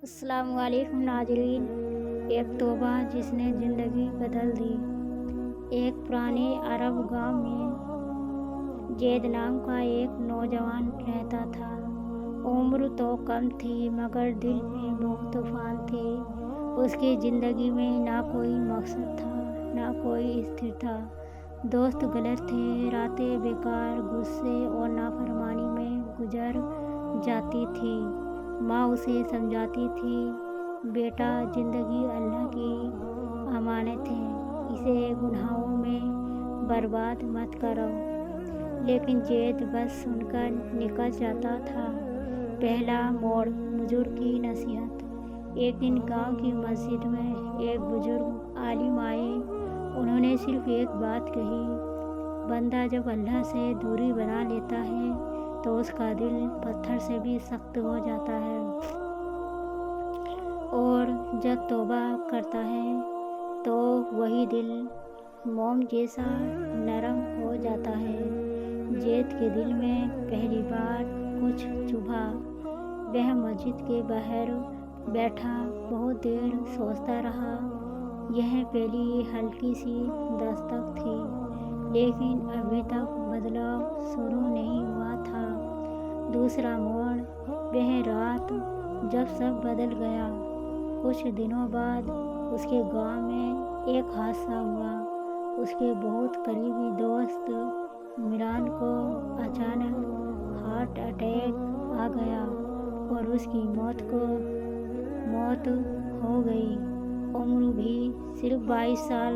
अस्सलामुअलैकुम नाज़रीन। एक तौबा जिसने ज़िंदगी बदल दी। एक पुराने अरब गांव में जैद नाम का एक नौजवान रहता था। उम्र तो कम थी मगर दिल में बहुत तूफान थे। उसकी ज़िंदगी में ना कोई मकसद था ना कोई स्थिरता। दोस्त गलत थे, रातें बेकार, गुस्से और नाफरमानी में गुजर जाती थी। माँ उसे समझाती थी, बेटा ज़िंदगी अल्लाह की अमानत है, इसे गुनाहों में बर्बाद मत करो। लेकिन जैद बस सुनकर निकल जाता था। पहला मोड़, बुजुर्ग की नसीहत। एक दिन गांव की मस्जिद में एक बुजुर्ग आलिम आए। उन्होंने सिर्फ एक बात कही, बंदा जब अल्लाह से दूरी बना लेता है तो उसका दिल पत्थर से भी सख्त हो जाता है, और जब तौबा करता है तो वही दिल मोम जैसा नरम हो जाता है। जैद के दिल में पहली बार कुछ चुभा। वह मस्जिद के बाहर बैठा बहुत देर सोचता रहा। यह पहली हल्की सी दस्तक थी, लेकिन अभी तक बदलाव शुरू नहीं हुआ था। दूसरा मोड़, वह रात जब सब बदल गया। कुछ दिनों बाद उसके गांव में एक हादसा हुआ। उसके बहुत करीबी दोस्त इमरान को अचानक हार्ट अटैक आ गया और उसकी मौत हो गई। उम्र भी सिर्फ 22 साल।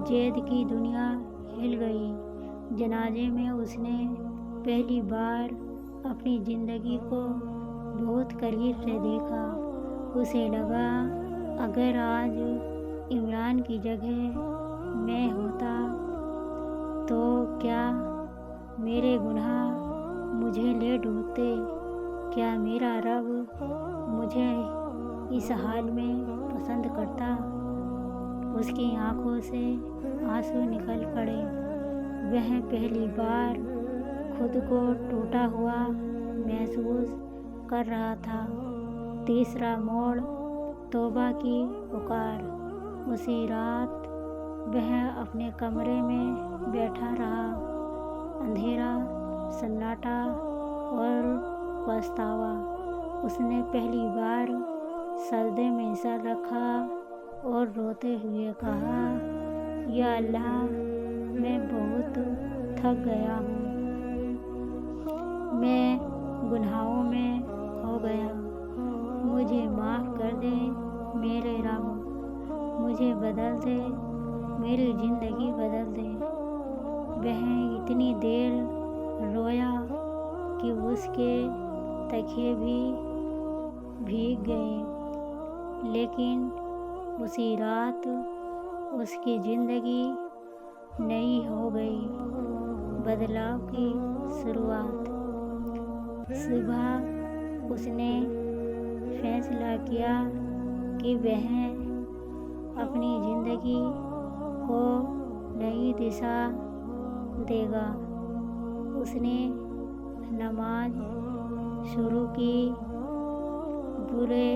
जैद की दुनिया हिल गई। जनाजे में उसने पहली बार अपनी ज़िंदगी को बहुत करीब से देखा। उसे लगा, अगर आज इमरान की जगह मैं होता तो क्या मेरे गुनाह मुझे ले डूबते? क्या मेरा रब मुझे इस हाल में पसंद करता? उसकी आंखों से आंसू निकल पड़े। वह पहली बार खुद को टूटा हुआ महसूस कर रहा था। तीसरा मोड़, तौबा की पुकार। उसी रात वह अपने कमरे में बैठा रहा। अंधेरा, सन्नाटा और पछतावा। उसने पहली बार सजदे में सर रखा और रोते हुए कहा, या अल्लाह, मैं बहुत थक गया हूँ। मैं गुनाहों में खो गया। मुझे माफ़ कर दे मेरे रब। मुझे बदल दे, मेरी ज़िंदगी बदल दे। वह इतनी देर रोया कि उसके तकिए भी भीग गए। लेकिन उसी रात उसकी ज़िंदगी नई हो गई। बदलाव की शुरुआत। सुबह उसने फैसला किया कि वह अपनी ज़िंदगी को नई दिशा देगा। उसने नमाज शुरू की, बुरे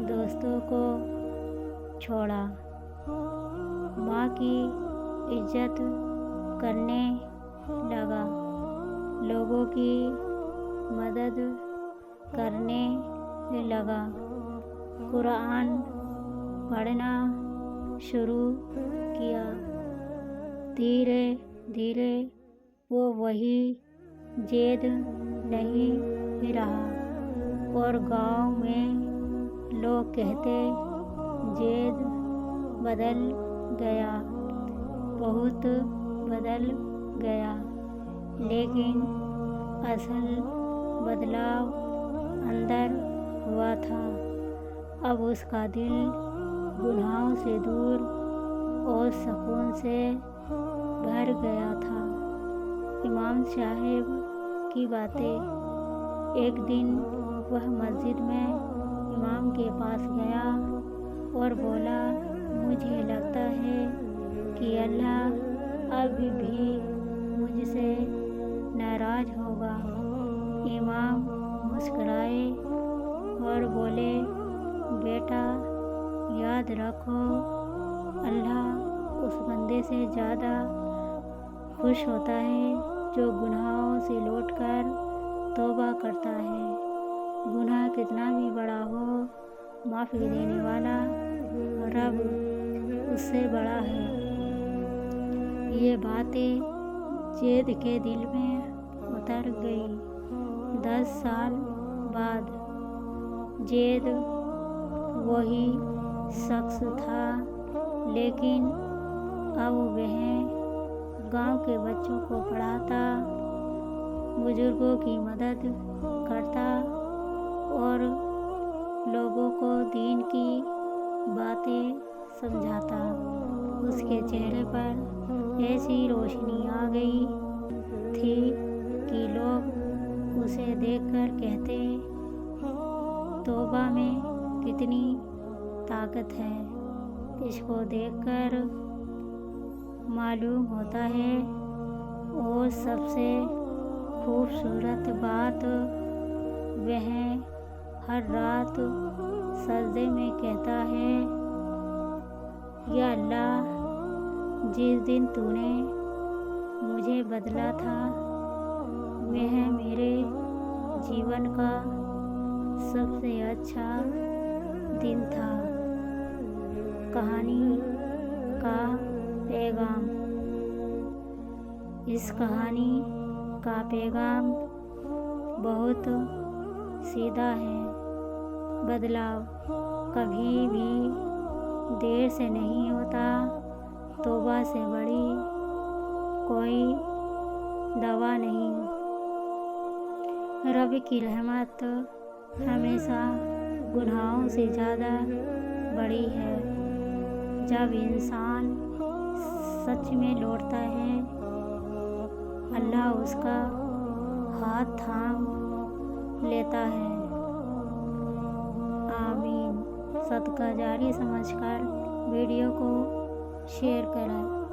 दोस्तों को छोड़ा, माँ की इज्जत करने लगा, लोगों की मदद करने लगा, कुरान पढ़ना शुरू किया। धीरे धीरे वो वही जैद नहीं रहा, और गांव में लोग कहते, जैद बदल गया, बहुत बदल गया। लेकिन असल बदलाव अंदर हुआ था। अब उसका दिल गुनाहों से दूर और सुकून से भर गया था। इमाम साहब की बातें। एक दिन वह मस्जिद में इमाम के पास गया और बोला, मुझे लगता है कि अल्लाह अभी भी मुझसे नाराज़ होगा। इमाम मुस्कुराए और बोले, बेटा याद रखो, अल्लाह उस बंदे से ज़्यादा खुश होता है जो गुनाहों से लौटकर तौबा करता है। गुनाह कितना भी बड़ा हो, माफ़ी देने वाला रब उससे बड़ा है। ये बातें ज़ैद के दिल में उतर गई। 10 साल बाद ज़ैद वही शख्स था, लेकिन अब वह गांव के बच्चों को पढ़ाता, बुजुर्गों की मदद करता और लोगों को दीन की बातें समझाता। उसके चेहरे पर ऐसी रोशनी आ गई थी कि लोग उसे देखकर कहते, तौबा में कितनी ताकत है। इसको देखकर मालूम होता है। और सबसे खूबसूरत बात, वह हर रात सजदे में कहता है, या अल्लाह, जिस दिन तूने मुझे बदला था वह मेरे जीवन का सबसे अच्छा दिन था। कहानी का पैगाम। इस कहानी का पैगाम बहुत सीधा है। बदलाव कभी भी देर से नहीं होता। तौबा से बड़ी कोई दवा नहीं। रब की रहमत हमेशा गुनाहों से ज़्यादा बड़ी है। जब इंसान सच में लौटता है, अल्लाह उसका हाथ थाम लेता है। आमीन। सदका जारी समझकर वीडियो को शेयर करें।